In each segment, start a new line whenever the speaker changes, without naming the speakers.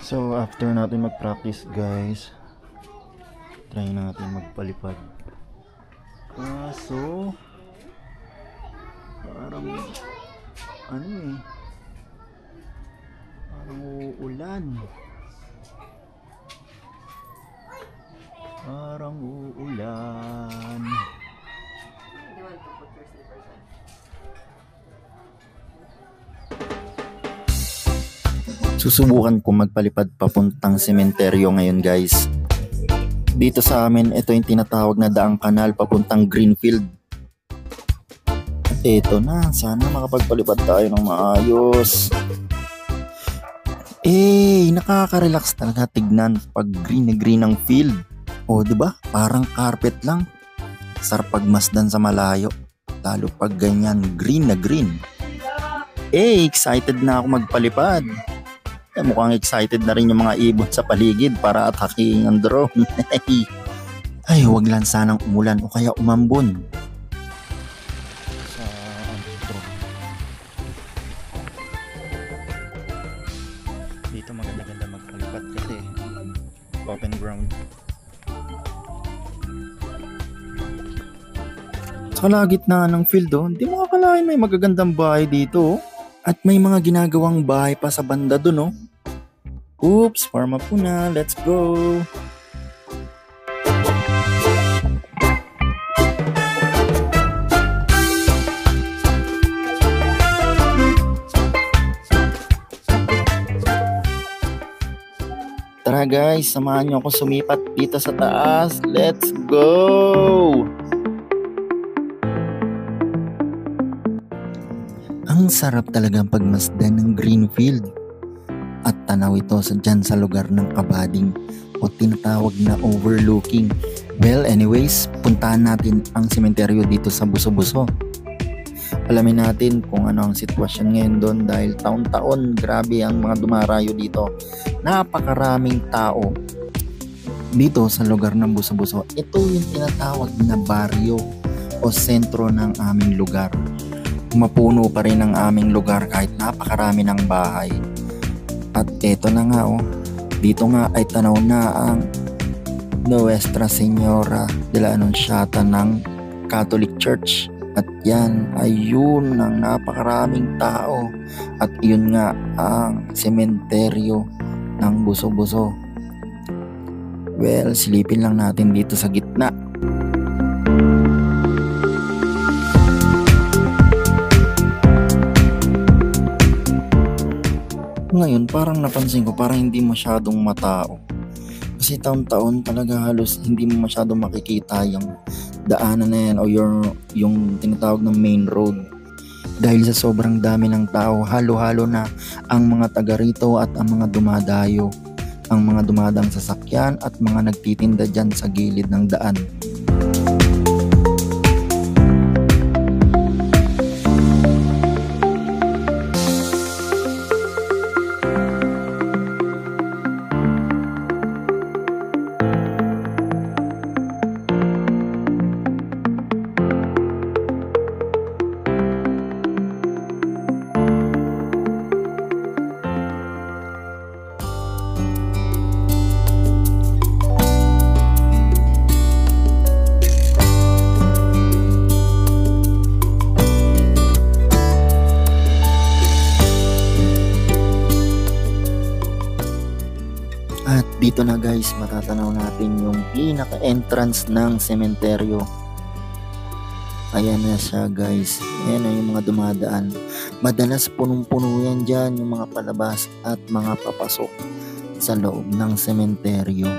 So after natin mag-practice guys, try natin magpalipad. Kaso parang parang uulan. Parang uulan. Susubukan ko magpalipad papuntang sementeryo ngayon guys. Dito sa amin, ito yung tinatawag na daang kanal papuntang Greenfield. At ito na, sana makapagpalipad tayo ng maayos. Nakaka-relax talaga tignan pag green na green ang field. O diba? Parang carpet lang. Sarap pagmasdan sa malayo. Lalo pag ganyan green na green. Excited na ako magpalipad. Mukhang excited na rin yung mga ibon sa paligid para ataking ang drone. Ay, wag lang sanang umulan o kaya umambon. Sa drone. Dito maganda-ganda magpalipad kasi open ground. Sa kalagitnaan ng field, hindi mo akalain may magagandang bahay dito. At may mga ginagawang bahay pa sa banda dun. Oops, farm up na. Let's go. Tara guys, samahan nyo ako sumipat dito sa taas. Let's go! Ang sarap talagang pagmasdan ng Greenfield. At tanaw ito dyan sa lugar ng Kabading o tinatawag na overlooking. Well anyways, puntahan natin ang sementeryo dito sa Buso-Buso. Alamin natin kung ano ang sitwasyon ngayon doon dahil taon-taon grabe ang mga dumarayo dito. Napakaraming tao dito sa lugar ng Buso-Buso. Ito yung tinatawag na baryo o sentro ng aming lugar. Mapuno pa rin ang aming lugar kahit napakarami ng bahay. At eto na nga dito nga ay tanaw na ang Nuestra Señora de la Anunciata ng Catholic Church. At yan ayun ang napakaraming tao. At yun nga ang sementeryo ng Buso-Buso. Well, silipin lang natin dito sa gitna. Ngayon parang napansin ko parang hindi masyadong matao. Kasi taon-taon talaga halos hindi mo masyadong makikita yung daanan na yan o yung tinatawag ng main road. Dahil sa sobrang dami ng tao, halo-halo na ang mga taga rito at ang mga dumadayo. Ang mga dumadang sasakyan at mga nagtitinda dyan sa gilid ng daan. Dito na guys, matatanaw natin yung pinaka-entrance ng sementeryo. Ayan na siya guys. Ayan na yung mga dumadaan. Madalas punong-puno yan dyan yung mga palabas at mga papasok sa loob ng sementeryo.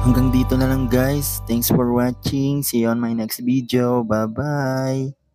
Hanggang dito na lang guys. Thanks for watching. See you on my next video. Bye-bye.